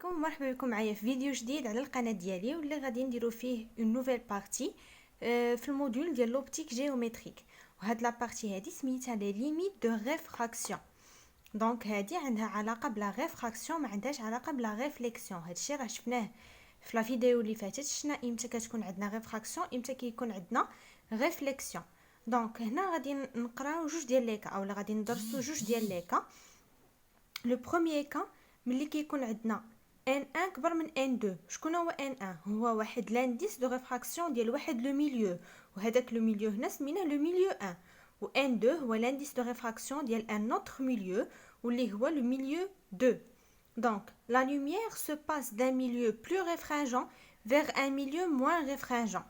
عليكم، مرحبا بكم معايا في فيديو جديد على القناه ديالي واللي غادي نديرو فيه اون نوفيل بارتي في الموديول ديال لوبتيك جيومتريك. وهاد لا بارتي هادي سميتها لي ليميت دو ريفراكسيون. دونك هادي عندها علاقه بلا ريفراكسيون، ما عندهاش علاقه بلا ريفليكسيون. هادشي راه شفناه في لا فيديو اللي فاتت، شفنا امتى كتكون عندنا ريفراكسيون امتى كيكون عندنا ريفليكسيون. دونك هنا غادي نقراو جوج ديال لي كا، اولا غادي ندرسو جوج ديال لي كا. لو بروميير كا ملي كيكون عندنا N1 كبر من N2. شكون هو N1؟ هو واحد لانديس دو ريفراكسيون ديال واحد لو ميليو، وهذاك لو ميليو هنا سميناه لو ميليو 1. و N2 هو لانديس دو ريفراكسيون ديال ان اوتر ميليو واللي هو لو ميليو 2. Donc la lumière se passe d'un milieu plus réfringent vers un milieu moins réfringent.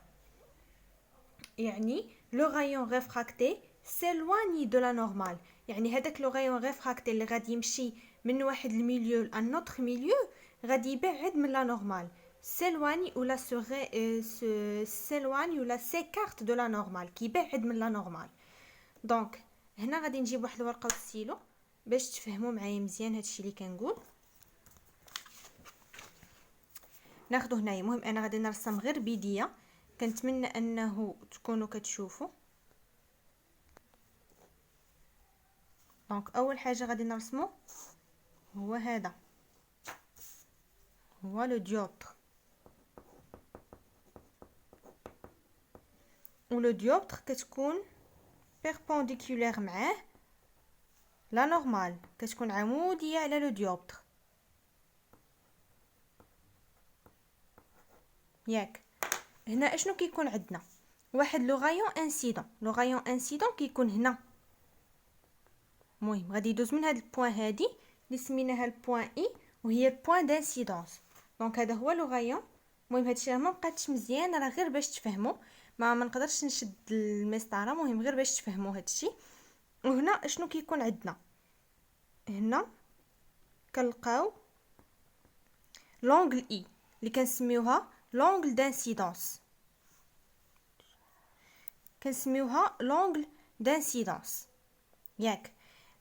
يعني le rayon réfracté s'éloigne de la normale. يعني هذاك لو rayon réfracté اللي غادي يمشي من واحد الميليو لان اوتر ميليو غادي يبعد من لا نورمال. s'éloigne ولا s'éloigne ولا s'écarte de la normale، كيبعد من لا نورمال. دونك هنا غادي نجيب واحد الورقه والستيلو باش تفهموا معايا مزيان هادشي اللي كنقول. ناخذ هنايا، المهم انا غادي نرسم غير بيديه، كنتمنى انه تكونوا كتشوفوا. دونك اول حاجه غادي نرسمو هو هذا، هو لو ديوبتر. ولو ديوبتر كتكون بيربونديكولير معاه لا نورمال، كتكون عموديه على لو ديوبتر ياك. هنا اشنو كيكون عندنا؟ واحد لو غايون انسيدون. لو غايون انسيدون كيكون هنا. المهم غادي يدوز من هاد البوين هادي اللي سميناها البوين اي، وهي البوين دانسيدونس. دونك هذا هو لو غايون. المهم هادشي راه ما بقاتش مزيان، راه غير باش تفهموا، ما نقدرش نشد المسطره، المهم غير باش تفهموا هادشي. وهنا اشنو كيكون عندنا؟ هنا كنلقاو لونغل اي اللي كنسميوها لونغل دانسيدونس، كنسميوها لونغل دانسيدونس ياك.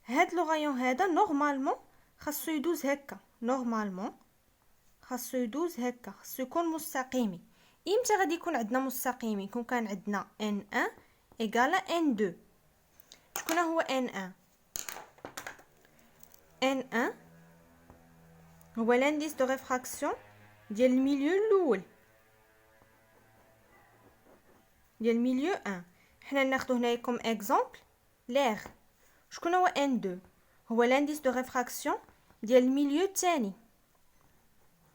هاد لو غايون هذا نورمالمون خاصو يدوز هكا، نورمالمون خاصو يدوز هكا، خاصو يكون مستقيمي. امتى غادي يكون عندنا مستقيمي؟ يكون كان عندنا N1 ايغالا N2. شكون هو N1؟ N1 هو لانديس دو ريفراكسيون ديال الميليو الاول، ديال الميليو 1. حنا ناخذ هنايا كوم اكزامبل لير. شكون هو N2؟ هو لانديس دو ريفراكسيون ديال الميليو الثاني.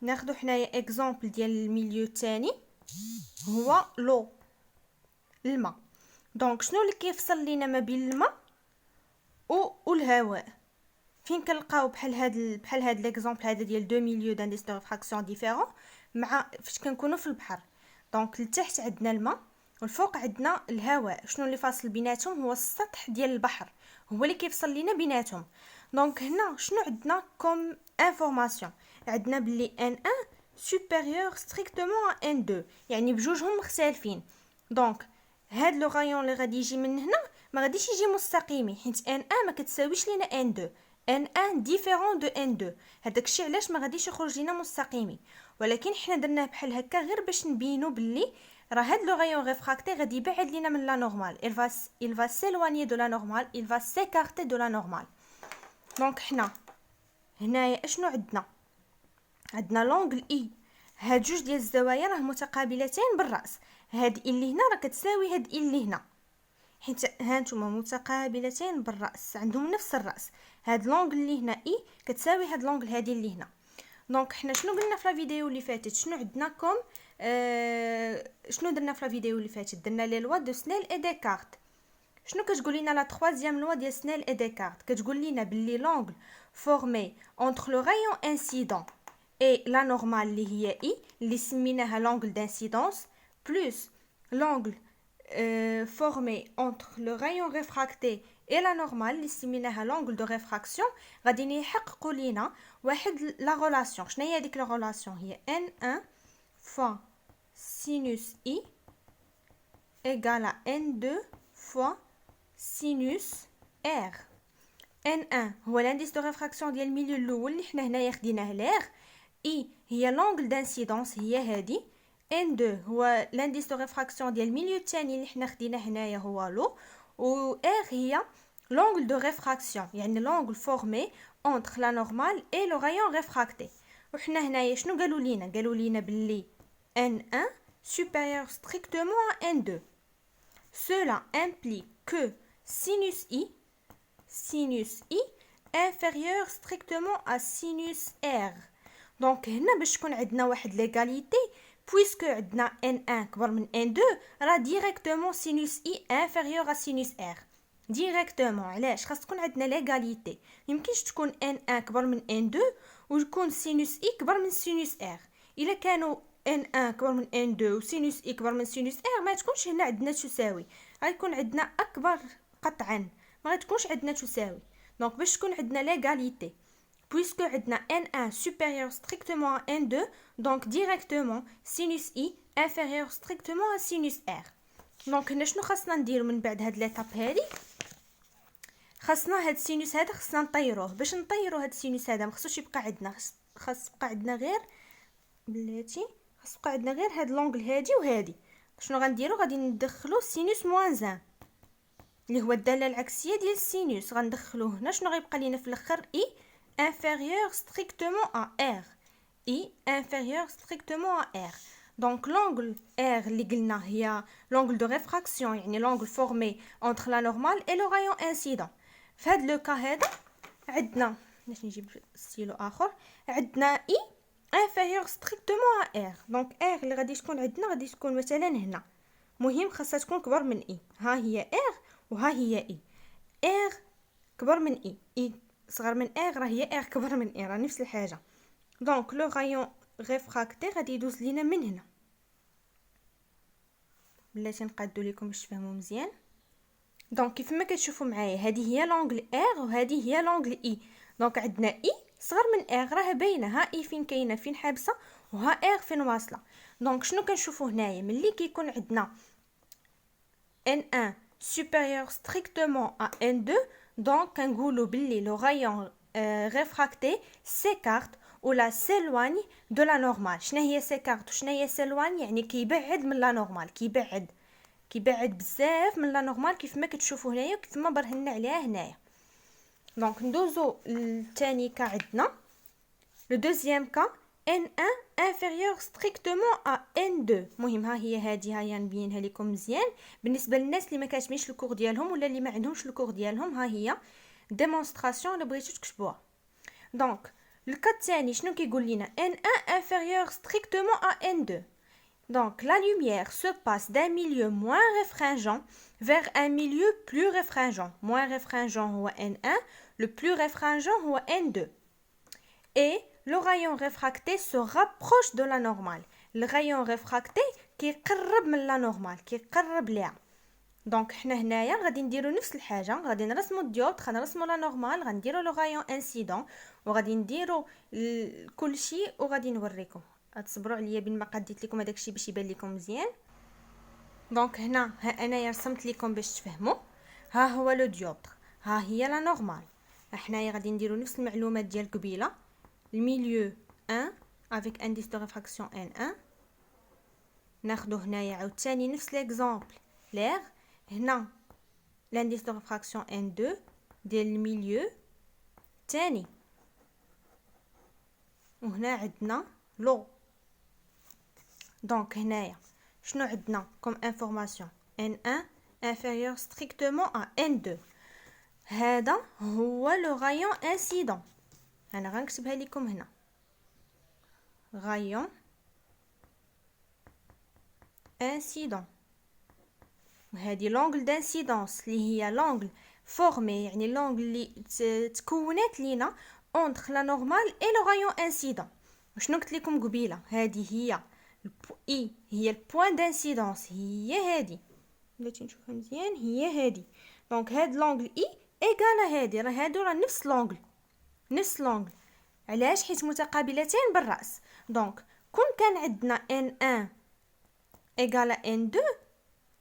ناخذ حنايا اكزامبل ديال الميليو الثاني هو لو، الماء. دونك شنو اللي كيفصل لينا ما بين الماء والهواء؟ فين كنلقاو بحال هاد ليكزامبل هذا ديال دو ميليو دانديس دو ريفراكسيون ديفيرون، مع فاش كنكونوا في البحر. دونك لتحت عندنا الماء والفوق عندنا الهواء. شنو اللي فاصل بيناتهم؟ هو السطح ديال البحر، هو اللي كيفصل لينا بيناتهم. دونك هنا شنو عندنا كوم انفورماسيون؟ عندنا بلي N1 supérieur strictement à N2، يعني بجوجهم مختلفين. دونك هاد لو غايون اللي غادي يجي من هنا ما غاديش يجي مستقيمي، حيت N1 ما كتساويش لينا N2. N1 ديفيرون دو N2، هذاك الشيء علاش ما غاديش يخرج لينا مستقيمي. ولكن حنا درناه بحال هكا غير باش نبينوا بلي راه هاد لو غايون ريفراكتي غادي يبعد لينا من لا نورمال. il va s'éloigner de la normale, il va s'écarter de la normale. دونك حنا هنايا اشنو عندنا؟ عندنا لونغل اي. هاد جوج ديال الزوايا راه متقابلتين بالراس. هاد اللي هنا راه كتساوي هاد اللي هنا، حيت هانتوما متقابلتين بالراس، عندهم نفس الراس. هاد لونغل اللي هنا اي كتساوي هاد لونغل هادي اللي هنا. دونك حنا شنو قلنا في لا فيديو اللي فاتت؟ شنو عندنا كوم شنو درنا في لا فيديو اللي فاتت؟ درنا لي لوا دو سنيل اي ديكارت. شنو كتقول لنا لا troisième لوا ديال سنيل اي ديكارت؟ كتقول لنا بلي لونغل فورمي entre le rayon incident et la normale اللي هي I اللي سميناها l'angle d'incidence plus l'angle formé entre le rayon réfracté et la normale اللي سميناها l'angle de réfraction، غادي يحققوا لينا واحد لا ريلاسيون. شنو هي هذيك لا ريلاسيون؟ هي N1 fois sinus I égale à N2 fois sinus R. N1 هو l'indice de réfraction ديال الميليو الاول اللي حنا هنايا خديناه لير. I هي لونغل دانسيدونس هي هادي، N2 هو لانديس دو ريفراكسيون ديال الميليو الثاني اللي حنا خدينا هنايا هو لو، و R هي لونغل دو ريفراكسيون يعني لونغل فورمي اونتر لا نورمال اي لو رايون ريفراكتي. وحنا هنايا شنو قالوا لينا باللي N1 supérieur strictement à N2. Cela implique que sinus I inférieur strictement à sinus R. دونك هنا باش تكون عندنا واحد ليغاليتي بويسكو عندنا N1 كبر من N2 راه ديريكتومون سينوس I inférieur à sinus R ديريكتومون. علاش؟ خاص تكون عندنا ليغاليتي، يمكنش تكون N1 كبر من N2 ويكون سينوس I كبر من سينوس R. الا كانوا N1 كبر من N2 وسينوس I كبر من سينوس R ما تكونش هنا عندنا تساوي، غيكون عندنا اكبر قطعا، ما غتكونش عندنا تساوي. دونك باش تكون عندنا ليغاليتي puisque عندنا N1 supérieur strictement à N2 donc directement sinus I inférieur strictement à sinus R. دونك هنا شنو خاصنا نديرو من بعد هاد ليطاب هادي؟ خاصنا هاد السينوس هذا خاصنا نطيروه. باش نطيرو هاد السينوس هذا ما خصوش يبقى عندنا، خاص يبقى عندنا غير بلاتي، خاص يبقى عندنا غير هاد لونغل هادي وهادي. شنو غنديرو؟ غادي ندخلو سينوس موان 1 اللي هو الداله العكسيه ديال السينوس، غندخلوه هنا. شنو غيبقى لينا في الاخر؟ I inférieur strictement à R. I inférieur strictement à R. Donc l'angle R اللي قلنا هي l'angle de réfraction يعني l'angle formé entre la normale et le rayon incident. في هاد لو كا هذا عندنا، باش نجيب ستيلو اخر، عندنا I inférieur strictement à R. Donc R اللي غادي تكون عندنا غادي تكون مثلا هنا، مهم خاصها تكون كبر من I. ها هي R وها هي I. R كبر من I صغر من R راه هي R كبر من I راه نفس الحاجه. دونك لو رايون ريفراكتي غادي يدوز لينا من هنا. بلاتي نقادو لكم باش تفهموا مزيان. دونك كيف ما كتشوفوا معايا هذه هي لونغل R وهذه هي لونغل I. دونك عندنا I صغر من R راه باينه، ها I فين كاينه فين حابسه وها R فين واصله. دونك شنو كنشوفوا هنايا؟ ملي كيكون عندنا N1 supérieur strictement à N2 donc كنقولوا باللي لو رايون réfracté s'écarte ولا s'éloigne de la normale. شنو هي s'écarte وشنو هي s'éloigne؟ يعني كيبعد من لا نورمال، كيبعد بزاف من لا نورمال كيف ما كتشوفوا هنايا وكيف ما برهنا عليها هنايا. دونك ندوزو للثاني كا عندنا لو دوزيام كا N1 inférieur strictement à N2. مهم ها هي هادي، هيا نبينها لكم مزيان بالنسبه للناس اللي ما كاتبينش الكور ديالهم ولا اللي ما عندهمش الكور ديالهم. ها هي ديمونستراسيون اللي بغيتو تكتبوها. دونك الكا الثاني شنو كيقول لنا؟ N1 inférieur strictement à N2. Donc la lumière se passe d'un milieu moins réfringent vers un milieu plus réfringent. Moins réfringent هو N1, le plus réfringent هو N2. Et le rayon réfracté se rapproche de la normale. Le rayon réfracté كيقرب من لا نورمال، كيقرب ليها. دونك حنا هنايا غادي نديرو نفس الحاجه، غادي نرسمو الديوبت، غنرسمو لا نورمال، غنديرو لو رايون انسيدون وغادي نديرو كلشي وغادي نوريكم. تصبروا عليا بين ما قديت لكم هذاك الشيء باش يبان لكم مزيان. دونك هنا ها انايا رسمت لكم باش تفهموا. ها هو لو ديوبتر، ها هي لا نورمال. حنايا غادي نديرو نفس المعلومات ديال قبيله. الميليو 1 avec indice de réfraction N1. ناخدو هنايا عاوتاني نفس ليكزامبل لير. هنا لانديس دو ريفراكسيون N2 ديال الميليو تاني، وهنا عندنا لو. دونك هنايا شنو عندنا كوم انفورماسيون؟ N1 inférieur strictement à N2. هذا هو لو رايون انسيدون. انا غنكتبها لكم هنا، رايون انسيدون. وهذه لونغل دانسيدونس اللي هي لونغل فورمي يعني لونغل اللي تكونات لينا اونتر لا نورمال اي لو رايون انسيدون. وشنو قلت لكم قبيله؟ هذه هي اي هي البوين دانسيدونس، هي هذه بلاتي نشوفها مزيان، هي هذه. دونك هاد لونغل اي ايغال هذه، راه هادو راه نفس لونغل. علاش؟ حيت متقابلتين بالراس. دونك كون كان عندنا N1 ايغال N2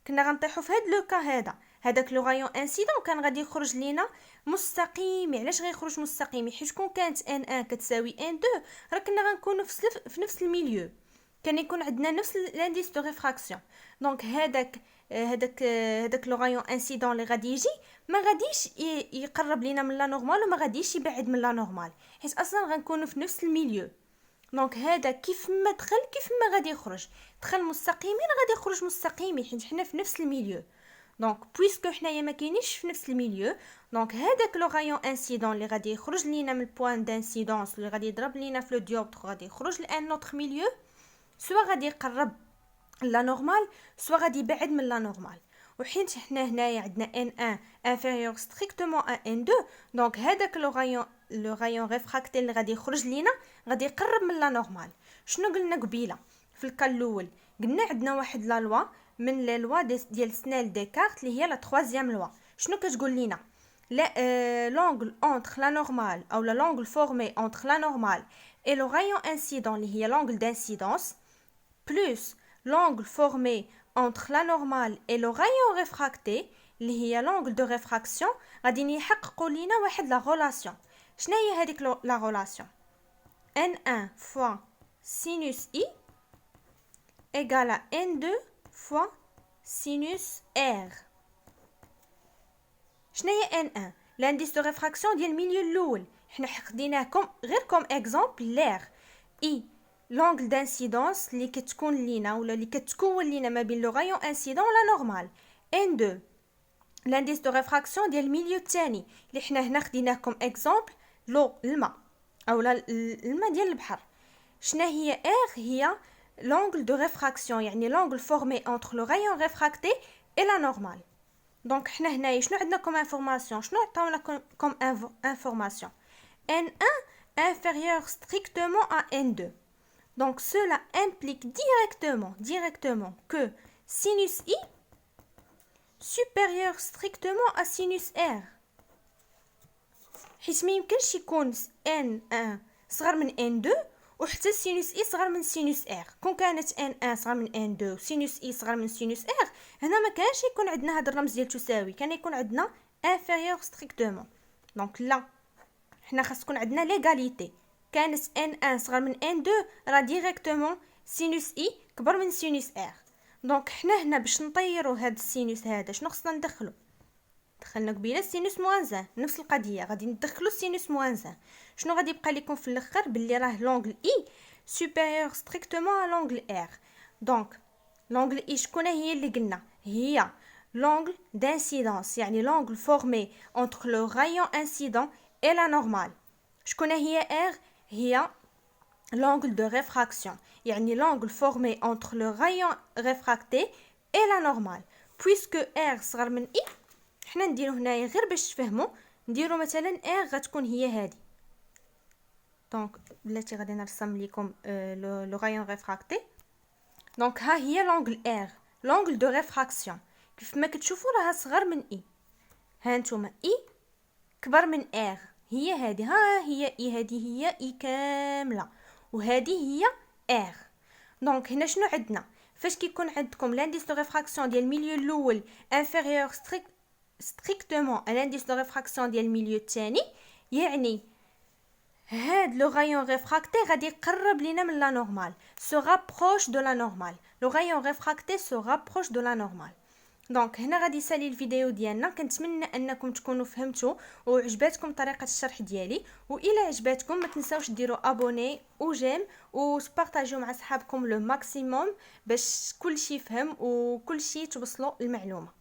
كنا غنطيحوا في هاد لو كا هذا، هذاك لو رايون انسيدون كان غادي يخرج لينا مستقيم. علاش غيخرج مستقيم؟ حيت كون كانت ان 1 كتساوي ان 2 راه كنا غنكونوا في نفس الميليو، كان يكون عندنا نفس لانديس دو ريفراكسيون. دونك هذاك لو رايون انسيدون اللي غادي يجي ما غاديش يقرب لينا من لا نورمال وما غاديش يبعد من لا نورمال، حيت اصلا غنكونوا في نفس الميليو. دونك هذا كيف ما دخل كيف ما غادي يخرج، دخل مستقيمين غادي يخرج مستقيمين، حيت حنا في نفس الميليو. دونك بويسكو حنايا ما كاينينش في نفس الميليو، دونك هذاك لو رايون انسيدون اللي غادي يخرج لينا من البوان دانسيدونس اللي غادي يضرب لينا في لو ديوبتر غادي يخرج لان نوتر ميليو، سوا غادي يقرب لا نورمال سوا غادي يبعد من لا نورمال. وحيت حنا هنايا عندنا ان1 انفيريور ستريكتومون ا ان2، دونك هذاك لو رايون ريفراكتي اللي غادي يخرج لينا غادي يقرب من لا نورمال. شنو قلنا قبيله في الكال الاول؟ قلنا عندنا واحد لا لوا من لي لوا ديال سنيل ديكارت اللي هي لا تروازيام لوا. شنو كتقول لينا؟ l'angle entre la normale ou l'angle formé entre la normale et le rayon incident اللي هي l'angle d'incidence plus l'angle formé entre la normale et le rayon réfracté اللي هي l'angle de réfraction غادي يحققوا لينا واحد لا غولاسيون. شنو هي هذيك لا غولاسيون؟ n1 fois sinus i égale à n2 fois sinus r. شنو هي n1؟ لانديس دو ريفراكسيون ديال الميليو الاول، حنا خديناكم غير كوم اكزامبل لير. اي لونغل دانسيدونس اللي كتكون لينا ولا اللي كتكون لينا ما بين لو رايون انسيدون ولا نورمال. ان 2 لانديس دو ريفراكسيون ديال الميليو الثاني اللي حنا هنا خديناكم اكزامبل لو الماء اولا الماء ديال البحر. شنو هي ار؟ هي لونغل دو ريفراكسيون، يعني لونغل فورمي انتر لو رايون ريفراكتي اي لا نورمال. دونك حنا هنايا شنو عندنا كوم انفورماسيون؟ شنو عطاونا كوم انفورماسيون؟ n1 inférieur strictement à n2. Donc cela implique directement que sinus i supérieur strictement à sinus r. حيت ما يمكنش يكون n1 صغر من n2 وحتى سينوس اي صغر من سينوس ار. كون كانت n1 صغر من n2 وسينوس اي صغر من سينوس ار، هنا ما كانش يكون عندنا هذا الرمز ديال تساوي، كان يكون عندنا inférieur strictement. دونك لا، حنا خاص تكون عندنا ليغاليتي. كانت n1 صغر من n2 راه ديريكتومون سينوس اي كبر من سينوس ار. دونك حنا هنا باش نطيروا هذا السينوس هذا شنو خصنا ندخلو؟ دخلنا قبيله السينوس موان نفس القضيه، غادي ندخلو السينوس موان. شنو غادي يبقى لكم في الاخر؟ باللي راه لونغل اي سوبيريور ستريكتومون على لونغل ار. دونك لونغل اي شكون هي اللي قلنا؟ هي لونغل دانسيدونس، يعني لونغل فورمي انتر لو رايون انسيدون اي لا نورمال. شكون هي ار؟ هي l'angle de réfraction، يعني l'angle formé entre le rayon réfracté et la normale. puisque r صغر من i، حنا نديرو هنايا غير باش تفهموا، نديرو مثلا r غتكون هي هذه. دونك بلاتي غادي نرسم لكم لو رايون ريفراكتي. دونك ها هي لونغل r، لونغل دو ريفراكسيون كيف ما كتشوفوا راها صغر من i. ها نتوما i كبر من r، هي هذه، ها هي i، هذه هي i كامله، وهذه هي r. دونك هنا شنو عندنا؟ فاش كيكون عندكم لانديس دو ريفراكسيون ديال الميليو الاول انفيريور ستريكتومون على لانديس دو ريفراكسيون ديال الميليو الثاني، يعني هاد لو رايون ريفراكتي غادي يقرب لينا من لا نورمال، سو رابروش دو لا نورمال. لو رايون ريفراكتي سو رابروش دو لا نورمال. دونك هنا غادي يسالي الفيديو ديالنا. كنتمنى انكم تكونوا فهمتوا وعجباتكم طريقه الشرح ديالي، والى عجباتكم ما تنساوش ديروا ابوني و جيم وبارطاجيو مع صحابكم لو ماكسيموم باش كلشي يفهم وكلشي توصلوا المعلومه.